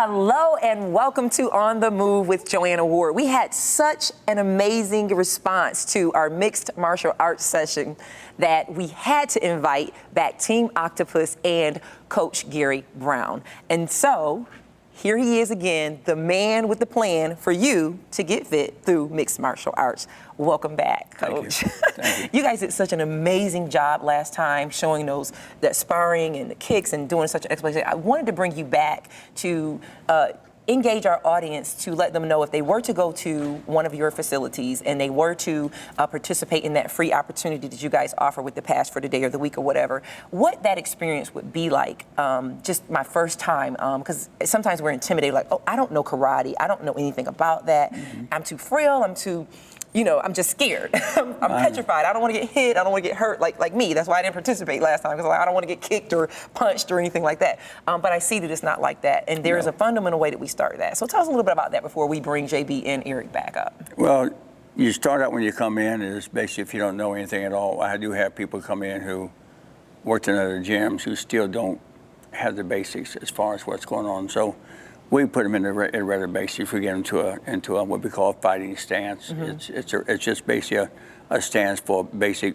Hello and welcome to On the Move with JoAnna Ward. We had such an amazing response to our mixed martial arts session that we had to invite back Team Octopus and Coach Gary Brown. And so here he is again, the man with the plan for you to get fit through mixed martial arts. Welcome back, Coach. Thank you. You guys did such an amazing job last time showing that sparring and the kicks and doing such an explanation. I wanted to bring you back to engage our audience to let them know if they were to go to one of your facilities and they were to participate in that free opportunity that you guys offer with the Pass for the Day or the Week or whatever, what that experience would be like. Just my first time, because sometimes we're intimidated, like, oh, I don't know karate, I don't know anything about that. Mm-hmm. I'm too frail, I'm just scared. I'm petrified. I don't want to get hit. I don't want to get hurt like me. That's why I didn't participate last time, because I don't want to get kicked or punched or anything like that. But I see that it's not like that. And there is a fundamental way that we start that. So tell us a little bit about that before we bring JB and Eric back up. Well, you start out when you come in, and it's basically if you don't know anything at all. I do have people come in who worked in other gyms who still don't have the basics as far as what's going on. So we put them in the regular basics. We get them into a what we call a fighting stance. Mm-hmm. It's just basically a stance for basic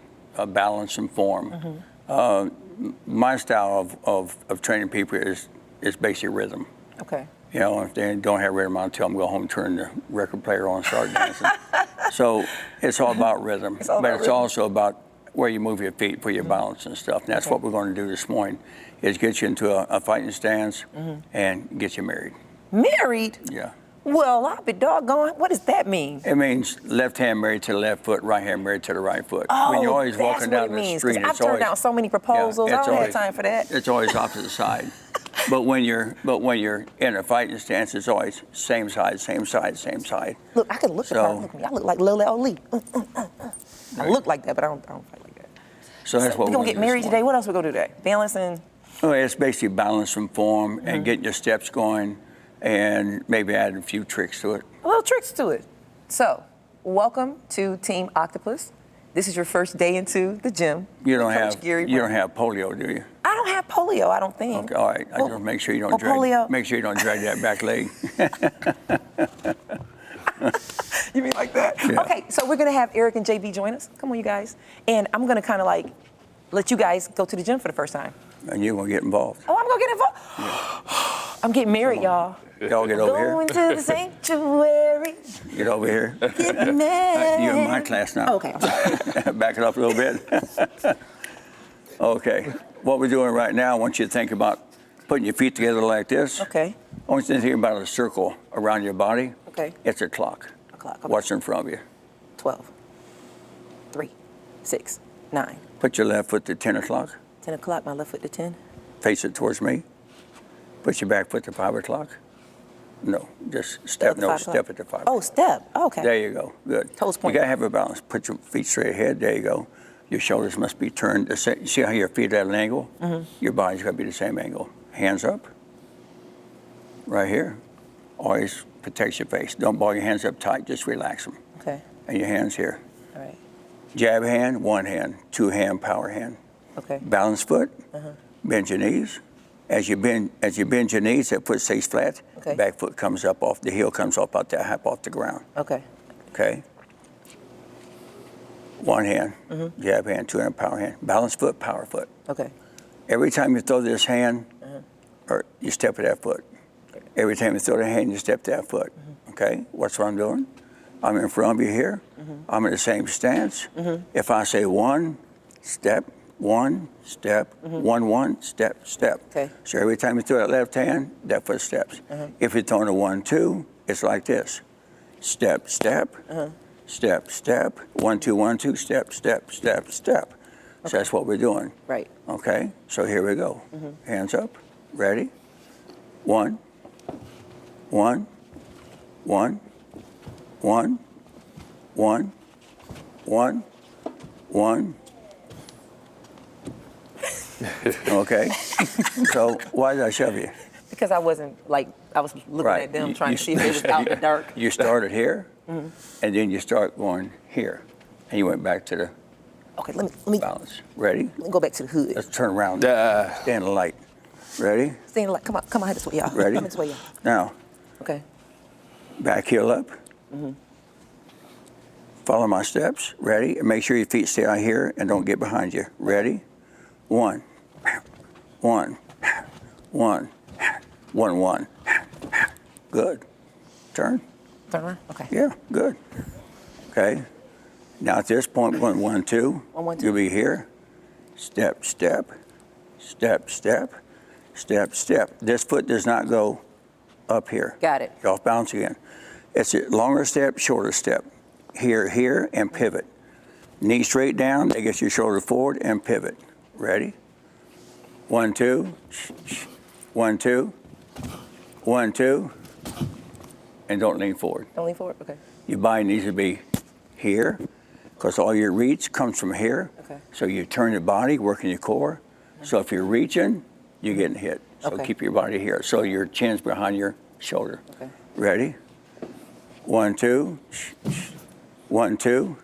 balance and form. Mm-hmm. My style of training people is basically rhythm. Okay. You know, if they don't have rhythm, I'll tell them go home and turn the record player on and start dancing. So it's all about rhythm, it's also about where you move your feet for your balance and stuff. And that's what we're going to do this morning, is get you into a fighting stance and get you married. Married? Yeah. Well, I'll be doggone. What does that mean? It means left hand married to the left foot, right hand married to the right foot. Oh, when you're always walking down the street, I've turned down so many proposals. I don't have time for that. It's always opposite side. But when you're in a fighting stance, it's always same side, same side, same side. Look, I can look at me. I look like Lola Ali. I look like that, but I don't fight like that. So that's what we're gonna get married today. What else we gonna do today? Balancing. Oh, it's basically balance and form and getting your steps going, and maybe add a few tricks to it. A little tricks to it. So, welcome to Team Octopus. This is your first day into the gym. You don't have polio, do you? I don't have polio, I don't think. Okay, all right. I just make sure you don't drag that back leg. You mean like that? Yeah. Okay, so we're gonna have Eric and JB join us. Come on, you guys. And I'm gonna kind of like let you guys go to the gym for the first time. And you're gonna get involved. Oh, I'm gonna get involved. Yeah. I'm getting married, y'all. Y'all get over here. Going to the sanctuary. Get over here. Get married. You're in my class now. Okay, I'm sorry. Back it up a little bit. Okay. What we're doing right now, I want you to think about putting your feet together like this. Okay. I want you to think about a circle around your body. Okay. It's a clock. A clock. Okay. What's in front of you? 12, 3, 6, 9. Put your left foot to 10 o'clock. 10 o'clock, my left foot to 10. Face it towards me. Put your back foot to 5 o'clock. No, just step. No, step at the 5. Oh, step. Okay. There you go. Good. Toes point. You gotta have a balance. Put your feet straight ahead. There you go. Your shoulders must be turned. You see how your feet are at an angle? Mm-hmm. Your body's got to be the same angle. Hands up. Right here. Always protect your face. Don't ball your hands up tight. Just relax them. Okay. And your hands here. All right. Jab hand, one hand, two hand, power hand. Okay. Balance foot. Bend your knees. As you bend your knees, that foot stays flat. Okay. Back foot comes up off the heel, comes up out that hip off the ground. Okay. Okay. One hand, jab hand, two hand, power hand. Balance foot, power foot. Okay. Every time you throw this hand, or you step with that foot. Okay. Every time you throw the hand, you step that foot. Okay. What's what I'm doing? I'm in front of you here. I'm in the same stance. If I say one step, one step, one step, step. Okay. So every time you throw that left hand, that foot steps. If you're throwing a 1, 2, it's like this: step, step, step, step, 1, 2, 1, 2, step, step, step, step. Okay. So that's what we're doing. Right. Okay. So here we go. Hands up. Ready? 1, 1, 1, 1, 1, 1, 1. Okay. So why did I shove you? Because I was looking at them trying to see if it was out in the dark. You started here, and then you start going here, and you went back to the Okay, let me balance. Ready? Let me go back to the hood. Let's turn around. Stand in the light. Ready? Stand like, come on, this way, y'all. Ready? Come this way, y'all. Now, Okay. back heel up. Follow my steps. Ready? And make sure your feet stay out here and don't get behind you. Ready? 1, 1, 1, 1, 1. Good. Turn. Turn around. Okay. Yeah, good. Okay. Now at this point, 1, 1, 2. 1, 1, 2. You'll be here. Step, step, step, step, step, step. This foot does not go up here. Got it. You're off balance again. It's a longer step, shorter step. Here, here, and pivot. Knee straight down, that gets your shoulder forward and pivot. Ready? 1, 2, 1, 2, 1, 2, and don't lean forward. Don't lean forward. Okay. Your body needs to be here, because all your reach comes from here. Okay. So you turn your body, working your core. So if you're reaching, you're getting hit. So Okay. keep your body here. So your chin's behind your shoulder. Okay. Ready? 1, 2, 1, 2,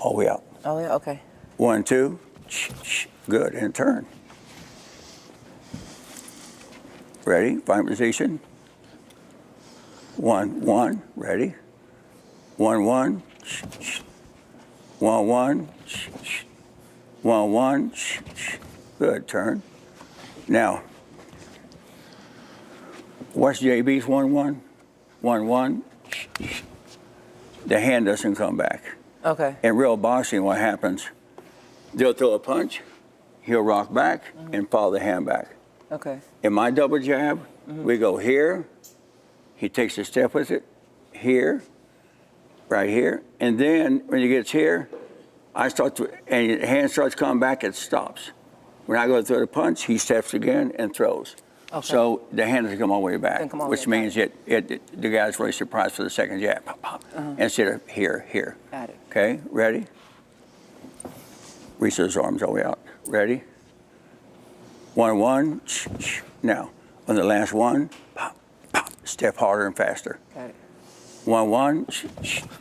all the way out. Oh yeah. Okay. 1, 2, good, and turn. Ready? Find position. 1, 1, ready? 1, 1, 1, 1, 1, 1, good, turn. Now, watch JB's 1, 1, 1, 1, the hand doesn't come back. Okay. In real boxing, what happens, they'll throw a punch, he'll rock back and follow the hand back. Okay. In my double jab, we go here, he takes a step with it, here, right here, and then when he gets here, I start to, and your hand starts coming back, it stops. When I go to throw the punch, he steps again and throws. Okay. So the hand doesn't come all the way back, Doesn't come all the which way means the guy's really surprised for the second jab, pop, pop, instead of here, here. Got it. Okay, ready? Reach those arms all the way out. Ready? 1, 1, now, on the last one, pop, pop, step harder and faster. Got it. 1, 1,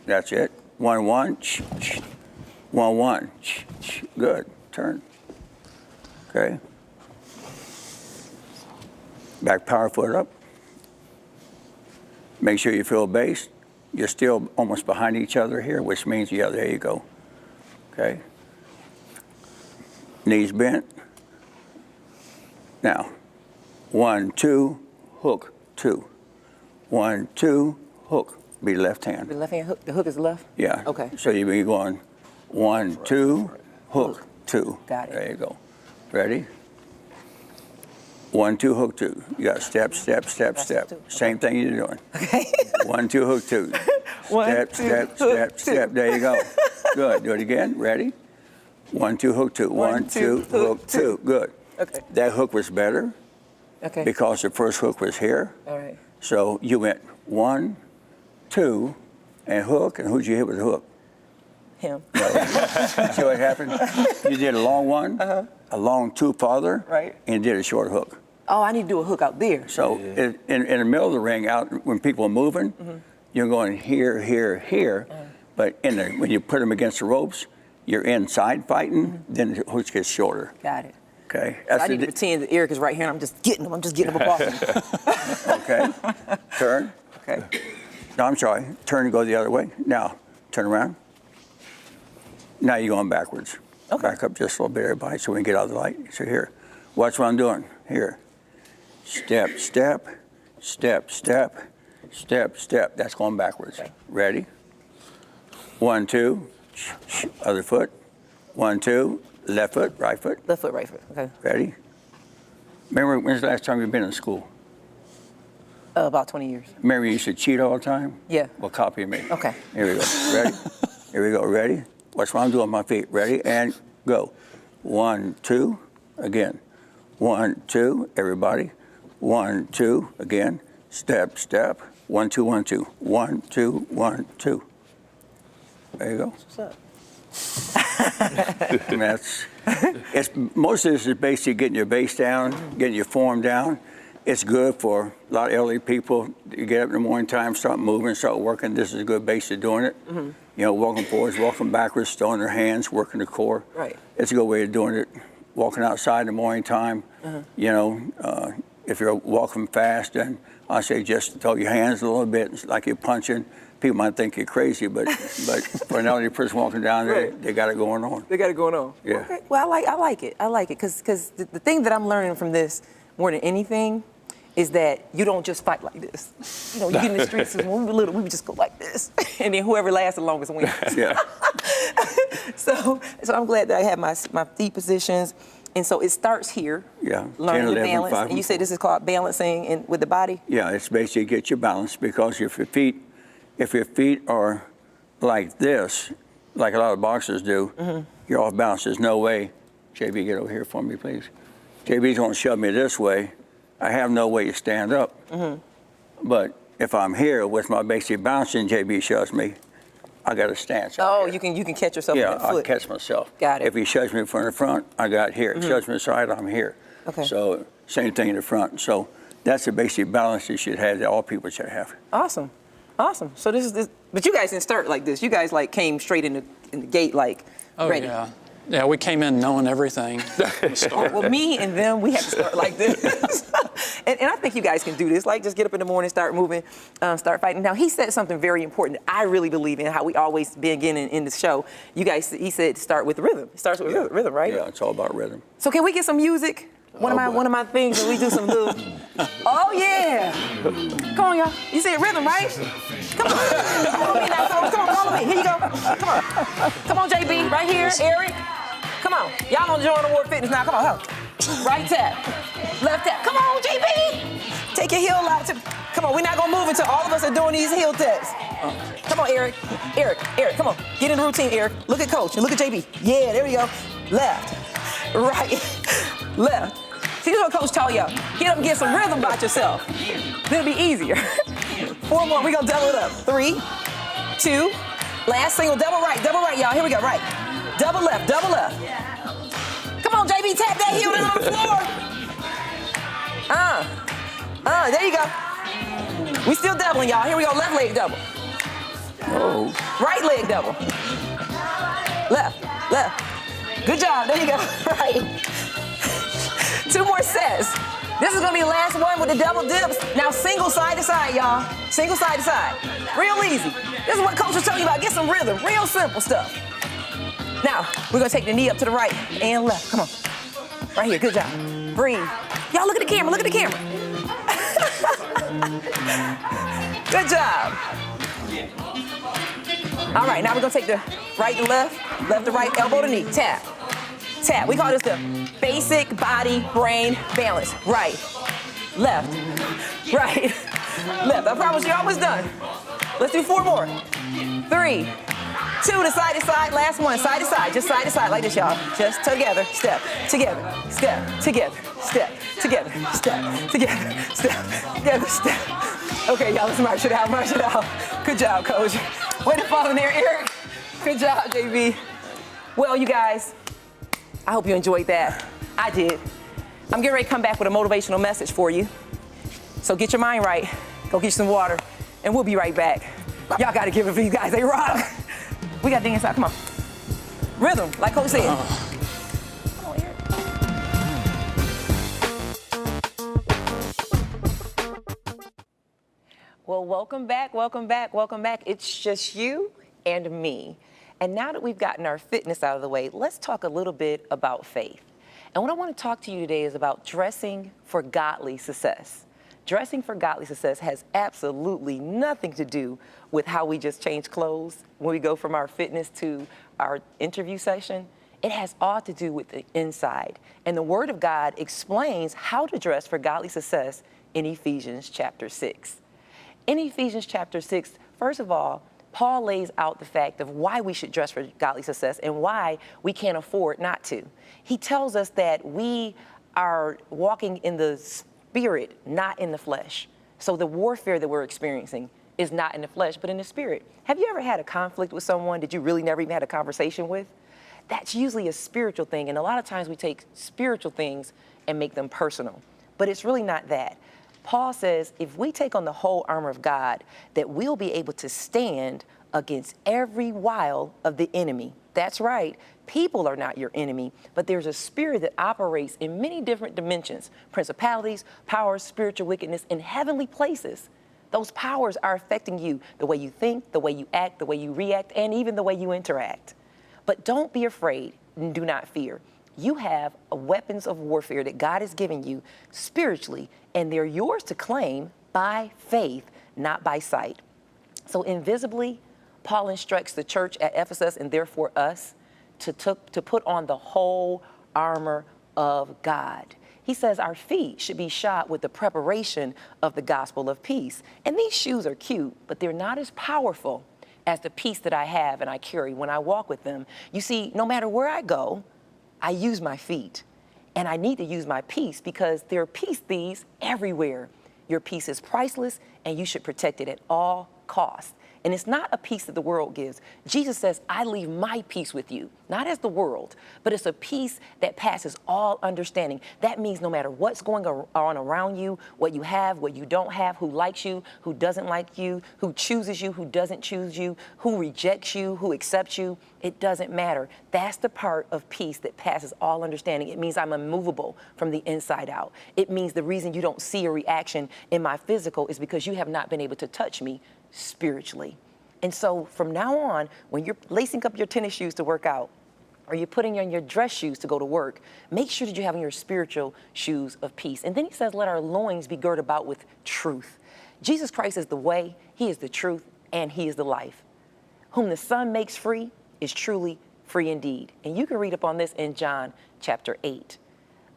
that's it. 1, 1, 1, 1, good, turn. Okay. Back power foot up. Make sure you feel base. You're still almost behind each other here, which means, yeah, there you go. Okay. Knees bent. Now, 1, 2, hook, 2. 1, 2, hook. Be left hand. The left hand hook. The hook is left. Yeah. Okay. So you be going 1, 2, hook, 2. Got it. There you go. Ready? 1, 2, hook, 2. You got step, step, step, That's step. 2. Okay. Same thing you're doing. Okay. 1, 2, hook, 2. One, Step, two, step, hook, step, two. step. There you go. Good. Do it again. Ready? 1, 2, hook, 2. 1, 2, hook, 2. Good. Okay. That hook was better Okay. because the first hook was here. All right. So you went 1, 2, and hook. And who'd you hit with the hook? Him. See what happened? You did a long one, a long 2 farther, Right. and did a short hook. Oh, I need to do a hook out there. So in the middle of the ring, out when people are moving, you're going here, here, here. But when you put them against the ropes, you're inside fighting, then the hook gets shorter. Got it. Okay. So I need to pretend that Eric is right here and I'm just getting him. I'm just getting him up off him. Okay. Turn. Okay. No, I'm sorry. Turn and go the other way. Now, turn around. Now you're going backwards. Okay. Back up just a little bit, everybody, so we can get out of the light. So here, watch what I'm doing. Here. Step, step, step, step, step, step. That's going backwards. Okay. Ready? 1, 2, other foot. 1, 2, left foot, right foot. Left foot, right foot. Okay. Ready? Remember, when's the last time you've been in school? About 20 years. Remember you used to cheat all the time? Yeah. Well, copy me. Okay. Here we go. Ready? Here we go. Ready? Watch what I'm doing with my feet. Ready? And go. 1, 2, again. 1, 2, everybody. 1, 2, again. Step, step. 1, 2, 1, 2. 1, 2, 1, 2. There you go. What's up? And it's most of this is basically getting your base down, getting your form down. It's good for a lot of elderly people. You get up in the morning time, start moving, start working. This is a good base to doing it. Mm-hmm. You know, walking forwards, walking backwards, throwing their hands, working the core. Right. It's a good way of doing it. walking outside in the morning time, you know, if you're walking fast, then I say just throw your hands a little bit, it's like you're punching. People might think you're crazy, but for an elderly person walking down there, they got it going on. They got it going on. Yeah. Okay. Well, I like it because the thing that I'm learning from this more than anything is that you don't just fight like this. You know, you get in the streets, when we were little, we would just go like this, and then whoever lasts the longest wins. Yeah. So I'm glad that I have my feet positions. And so it starts here, Yeah. learning 10, to 11, balance. 5, And you said this is called balancing with the body? Yeah, it's basically get your balance, because if your feet are like this, like a lot of boxers do, you're off balance. There's no way. JB, get over here for me, please. JB's gonna shove me this way. I have no way to stand up. But if I'm here with my basic balance and JB shoves me, I got a stance. Oh, here. you can catch yourself in Yeah, that I foot. catch myself. Got it. If he shoves me from the front, I got here. If he shoves me the side, I'm here. Okay. So same thing in the front. So that's the basic balance you should have, that all people should have. Awesome. So this is this, but you guys didn't start like this. You guys like came straight in the gate like ready. Yeah. Yeah, we came in knowing everything. from the start. Well, me and them, we have to start like this. and I think you guys can do this. Like, just get up in the morning, start moving, start fighting. Now, he said something very important that I really believe in, how we always begin in the show. You guys, he said start with rhythm. It starts with rhythm, right? Yeah, it's all about rhythm. So can we get some music? One of my things that we do some little. Oh yeah! Come on, y'all. You said rhythm, right? Come on. Follow me now. Come on, follow me. Here you go. Come on, JB. Right here, Eric. Come on. Y'all on JoAnna Ward Fitness now. Come on, huh? Right tap. Left tap. Come on, JB. Take your heel out. Come on, we're not gonna move until all of us are doing these heel taps. Come on, Eric. Eric, come on. Get in the routine, Eric. Look at Coach and look at JB. Yeah, there we go. Left. Right. Left. See, this is what Coach told y'all. Get up and get some rhythm about yourself. It'll be easier. 4 more. We're going to double it up. 3, 2, last single. Double right, y'all. Here we go. Right. Double left. Come on, JB. Tap that heel down on the floor. There you go. We still doubling, y'all. Here we go. Left leg double. Oh. Right leg double. Left. Good job. There you go. Right. 2 more sets. This is gonna be the last one with the double dips. Now single side to side, y'all. Single side to side. Real easy. This is what Coach was telling you about. Get some rhythm. Real simple stuff. Now, we're gonna take the knee up to the right and left. Come on. Right here. Good job. Breathe. Y'all look at the camera. Look at the camera. Good job. All right, now we're gonna take the right to left, left to right, elbow to knee. Tap. We call this the basic body brain balance. Right, left, right, left. I promise you, almost done. Let's do 4 more. 3, 2 to side, last one, side to side, like this, y'all. Just together, step, together, step, together, step, together, step, together, step, together, step. Okay, y'all, let's march it out. Good job, Coach. Way to fall in there, Eric. Good job, JB. Well, you guys, I hope you enjoyed that. I did. I'm getting ready to come back with a motivational message for you. So get your mind right, go get you some water, and we'll be right back. Y'all gotta give it for you guys, they rock. We got dance out, come on. Rhythm, like Coach said. Come on, Eric. Well, welcome back. It's just you and me. And now that we've gotten our fitness out of the way, let's talk a little bit about faith. And what I want to talk to you today is about dressing for godly success. Dressing for godly success has absolutely nothing to do with how we just change clothes when we go from our fitness to our interview session. It has all to do with the inside. And the Word of God explains how to dress for godly success in Ephesians chapter 6. In Ephesians chapter 6, first of all, Paul lays out the fact of why we should dress for godly success and why we can't afford not to. He tells us that we are walking in the spirit, not in the flesh. So the warfare that we're experiencing is not in the flesh, but in the spirit. Have you ever had a conflict with someone that you really never even had a conversation with? That's usually a spiritual thing, and a lot of times we take spiritual things and make them personal, but it's really not that. Paul says if we take on the whole armor of God, that we'll be able to stand against every wile of the enemy. That's right, People are not your enemy, but there's a spirit that operates in many different dimensions, principalities, powers, spiritual wickedness in heavenly places. Those powers are affecting you, the way you think, the way you act, the way you react, and even the way you interact. But don't be afraid and do not fear. You have weapons of warfare that God has given you spiritually, and they're yours to claim by faith, not by sight. So invisibly, Paul instructs the church at Ephesus and therefore us to put on the whole armor of God. He says our feet should be shod with the preparation of the gospel of peace. And these shoes are cute, but they're not as powerful as the peace that I have and I carry when I walk with them. You see, no matter where I go, I use my feet. And I need to use my peace because there are peace thieves everywhere. Your peace is priceless and you should protect it at all costs. And it's not a peace that the world gives. Jesus says, I leave my peace with you, not as the world, but it's a peace that passes all understanding. That means no matter what's going on around you, what you have, what you don't have, who likes you, who doesn't like you, who chooses you, who doesn't choose you, who rejects you, who accepts you, it doesn't matter. That's the part of peace that passes all understanding. It means I'm immovable from the inside out. It means the reason you don't see a reaction in my physical is because you have not been able to touch me spiritually. And so from now on, when you're lacing up your tennis shoes to work out, or you're putting on your dress shoes to go to work, make sure that you have on your spiritual shoes of peace. And then he says, let our loins be girded about with truth. Jesus Christ is the way, he is the truth, and he is the life. Whom the Son makes free is truly free indeed. And you can read up on this in John chapter 8.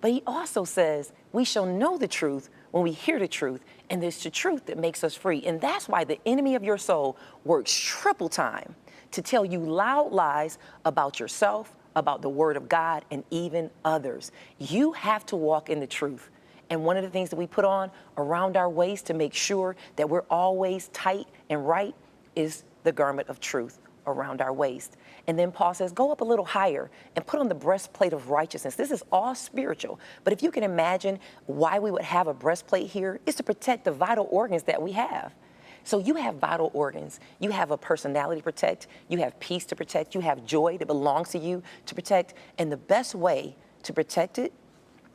But he also says, we shall know the truth when we hear the truth, and it's the truth that makes us free. And that's why the enemy of your soul works triple time to tell you loud lies about yourself, about the word of God, and even others. You have to walk in the truth. And one of the things that we put on around our waist to make sure that we're always tight and right is the garment of truth around our waist. And then Paul says, go up a little higher and put on the breastplate of righteousness. This is all spiritual. But if you can imagine why we would have a breastplate here, it's to protect the vital organs that we have. So you have vital organs. You have a personality to protect. You have peace to protect. You have joy that belongs to you to protect. And the best way to protect it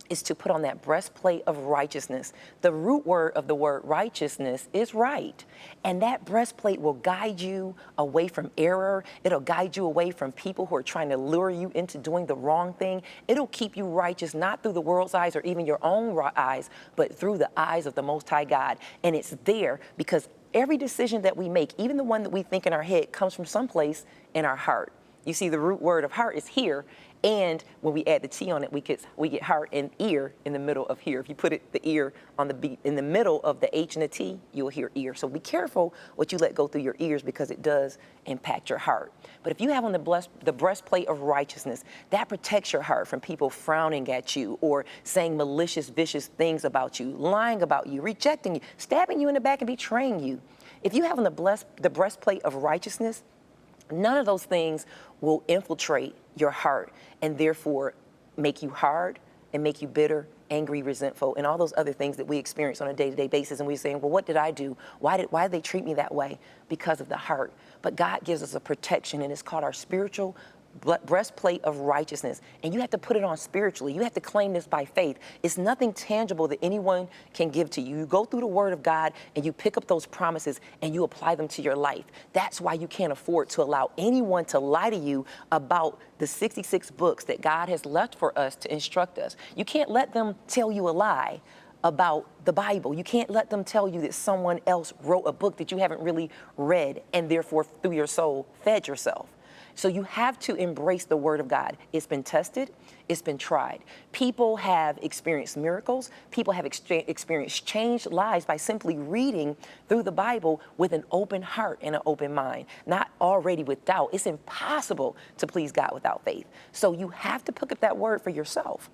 is to put on that breastplate of righteousness. The root word of the word righteousness is right. And that breastplate will guide you away from error. It'll guide you away from people who are trying to lure you into doing the wrong thing. It'll keep you righteous, not through the world's eyes or even your own eyes, but through the eyes of the Most High God. And it's there because every decision that we make, even the one that we think in our head, comes from someplace in our heart. You see, the root word of heart is here. And when we add the T on it, we get heart and ear in the middle of here. If you put the ear on the beat in the middle of the H and the T, you'll hear ear. So be careful what you let go through your ears because it does impact your heart. But if you have on the breastplate of righteousness, that protects your heart from people frowning at you or saying malicious, vicious things about you, lying about you, rejecting you, stabbing you in the back and betraying you. If you have on the breastplate of righteousness, none of those things will infiltrate your heart and therefore make you hard and make you bitter, angry, resentful, and all those other things that we experience on a day-to-day basis. And we're saying, well, what did I do? Why did they treat me that way? Because of the heart. But God gives us a protection, and it's called our spiritual breastplate of righteousness. And you have to put it on spiritually. You have to claim this by faith. It's nothing tangible that anyone can give to you. You go through the word of God and you pick up those promises and you apply them to your life. That's why you can't afford to allow anyone to lie to you about the 66 books that God has left for us to instruct us. You can't let them tell you a lie about the Bible. You can't let them tell you that someone else wrote a book that you haven't really read and therefore through your soul fed yourself. So you have to embrace the word of God. It's been tested. It's been tried. People have experienced miracles. People have experienced changed lives by simply reading through the Bible with an open heart and an open mind, not already with doubt. It's impossible to please God without faith. So you have to pick up that word for yourself.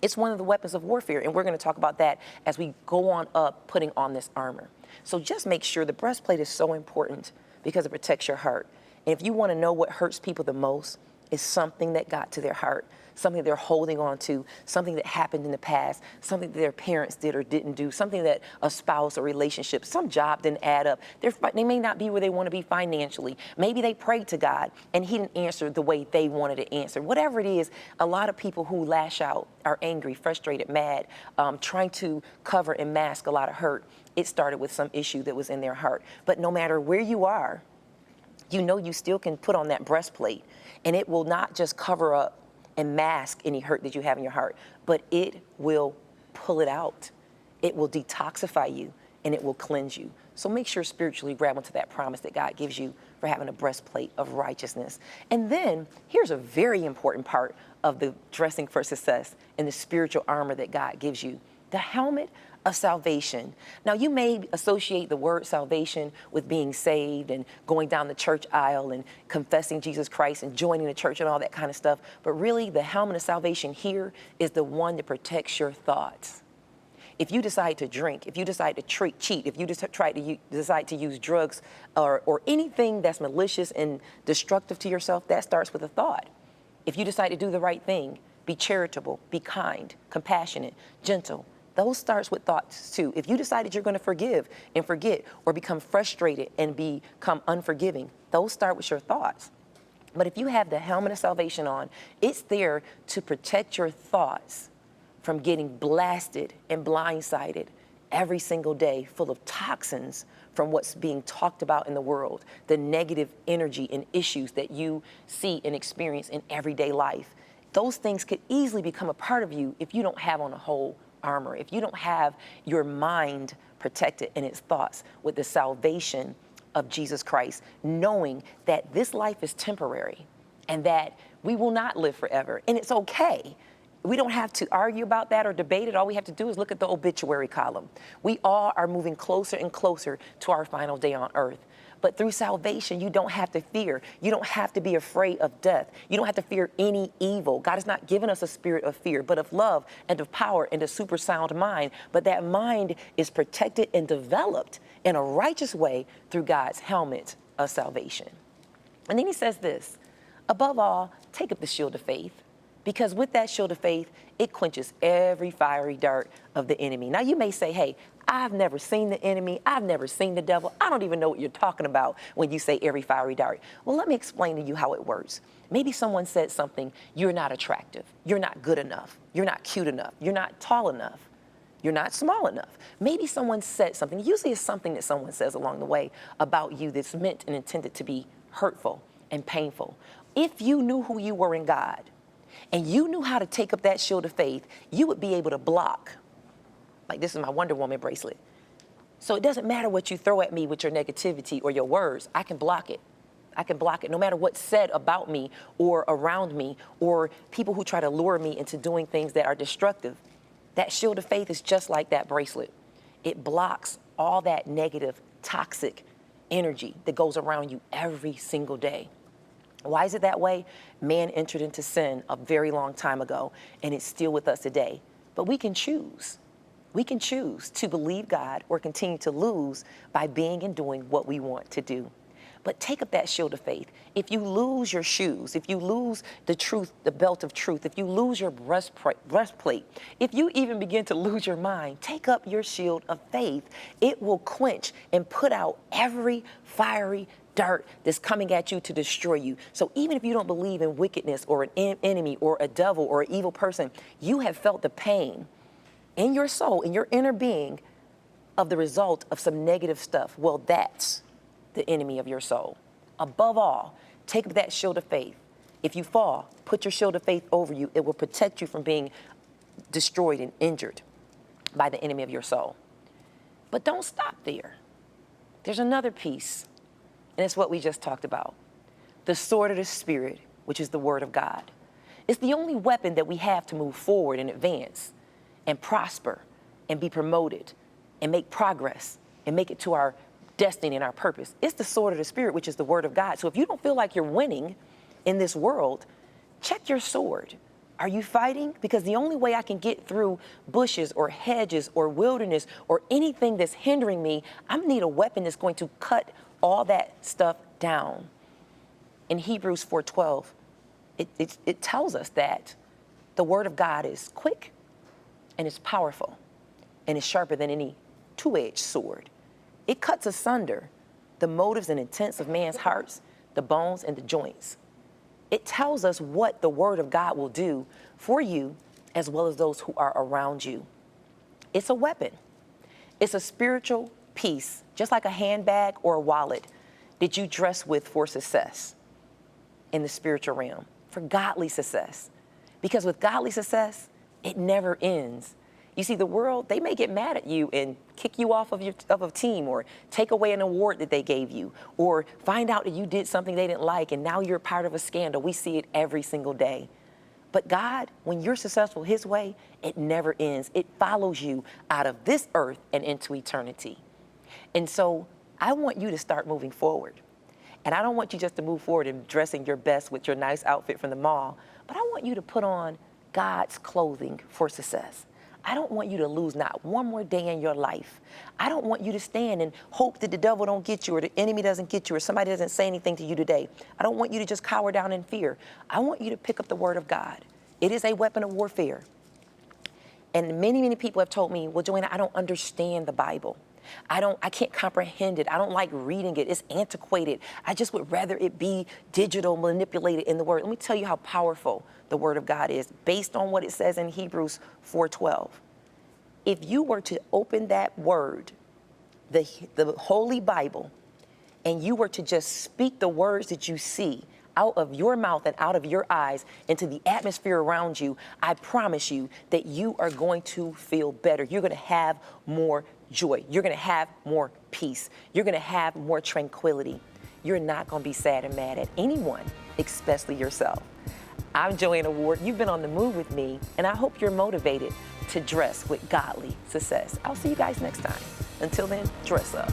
It's one of the weapons of warfare, and we're going to talk about that as we go on up putting on this armor. So just make sure the breastplate is so important because it protects your heart. And if you want to know what hurts people the most, is something that got to their heart, something they're holding on to, something that happened in the past, something that their parents did or didn't do, something that a spouse or relationship, some job didn't add up. They may not be where they want to be financially. Maybe they prayed to God and he didn't answer the way they wanted to answer. Whatever it is, a lot of people who lash out are angry, frustrated, mad, trying to cover and mask a lot of hurt. It started with some issue that was in their heart. But no matter where you are, you know you still can put on that breastplate, and it will not just cover up and mask any hurt that you have in your heart, but it will pull it out. It will detoxify you, and it will cleanse you. So make sure spiritually grab onto that promise that God gives you for having a breastplate of righteousness. And then here's a very important part of the dressing for success and the spiritual armor that God gives you: the helmet of salvation. Now, you may associate the word salvation with being saved and going down the church aisle and confessing Jesus Christ and joining the church and all that kind of stuff. But really, the helmet of salvation here is the one that protects your thoughts. If you decide to drink, if you decide to cheat, if you decide to use drugs or anything that's malicious and destructive to yourself, that starts with a thought. If you decide to do the right thing, be charitable, be kind, compassionate, gentle, those starts with thoughts too. If you decided you're going to forgive and forget, or become frustrated and become unforgiving, those start with your thoughts. But if you have the helmet of salvation on, it's there to protect your thoughts from getting blasted and blindsided every single day, full of toxins from what's being talked about in the world, the negative energy and issues that you see and experience in everyday life. Those things could easily become a part of you if you don't have on a whole armor, if you don't have your mind protected in its thoughts with the salvation of Jesus Christ, knowing that this life is temporary and that we will not live forever. And it's okay. We don't have to argue about that or debate it. All we have to do is look at the obituary column. We all are moving closer and closer to our final day on earth. But through salvation, you don't have to fear. You don't have to be afraid of death. You don't have to fear any evil. God has not given us a spirit of fear, but of love and of power and a super sound mind. But that mind is protected and developed in a righteous way through God's helmet of salvation. And then he says this: above all, take up the shield of faith, because with that shield of faith, it quenches every fiery dart of the enemy. Now, you may say, hey, I've never seen the enemy. I've never seen the devil. I don't even know what you're talking about when you say every fiery dart. Well, let me explain to you how it works. Maybe someone said something: you're not attractive. You're not good enough. You're not cute enough. You're not tall enough. You're not small enough. Maybe someone said something. Usually it's something that someone says along the way about you that's meant and intended to be hurtful and painful. If you knew who you were in God and you knew how to take up that shield of faith, you would be able to block. Like, this is my Wonder Woman bracelet. So it doesn't matter what you throw at me with your negativity or your words. I can block it. I can block it no matter what's said about me or around me, or people who try to lure me into doing things that are destructive. That shield of faith is just like that bracelet. It blocks all that negative, toxic energy that goes around you every single day. Why is it that way? Man entered into sin a very long time ago, and it's still with us today. But we can choose. We can choose to believe God or continue to lose by being and doing what we want to do. But take up that shield of faith. If you lose your shoes, if you lose the truth, the belt of truth, if you lose your breastplate, if you even begin to lose your mind, take up your shield of faith. It will quench and put out every fiery dart that's coming at you to destroy you. So even if you don't believe in wickedness or an enemy or a devil or an evil person, you have felt the pain in your soul, in your inner being, of the result of some negative stuff. Well, that's the enemy of your soul. Above all, take up that shield of faith. If you fall, put your shield of faith over you. It will protect you from being destroyed and injured by the enemy of your soul. But don't stop there. There's another piece, and it's what we just talked about. The sword of the Spirit, which is the Word of God. It's the only weapon that we have to move forward and advance and prosper and be promoted and make progress and make it to our destiny and our purpose. It's the sword of the Spirit, which is the Word of God. So if you don't feel like you're winning in this world, check your sword. Are you fighting? Because the only way I can get through bushes or hedges or wilderness or anything that's hindering me, I need a weapon that's going to cut all that stuff down. In Hebrews 4:12, it tells us that the word of God is quick and it's powerful and it's sharper than any two-edged sword. It cuts asunder the motives and intents of man's hearts, the bones and the joints. It tells us what the word of God will do for you as well as those who are around you. It's a weapon. It's a spiritual piece, just like a handbag or a wallet that you dress with for success in the spiritual realm, for godly success. Because with godly success, it never ends. You see, the world, they may get mad at you and kick you off of a team, or take away an award that they gave you, or find out that you did something they didn't like and now you're part of a scandal. We see it every single day. But God, when you're successful His way, it never ends. It follows you out of this earth and into eternity. And so I want you to start moving forward. And I don't want you just to move forward and dressing your best with your nice outfit from the mall, but I want you to put on God's clothing for success. I don't want you to lose not one more day in your life. I don't want you to stand and hope that the devil don't get you, or the enemy doesn't get you, or somebody doesn't say anything to you today. I don't want you to just cower down in fear. I want you to pick up the word of God. It is a weapon of warfare. And many, many people have told me, well, JoAnna, I don't understand the Bible. I can't comprehend it. I don't like reading it. It's antiquated. I just would rather it be digital, manipulated in the word. Let me tell you how powerful the word of God is based on what it says in Hebrews 4:12. If you were to open that word, the Holy Bible, and you were to just speak the words that you see out of your mouth and out of your eyes into the atmosphere around you, I promise you that you are going to feel better. You're going to have more joy. You're going to have more peace. You're going to have more tranquility. You're not going to be sad and mad at anyone, especially yourself. I'm JoAnna Ward. You've been on the move with me, and I hope you're motivated to dress with godly success. I'll see you guys next time. Until then, dress up.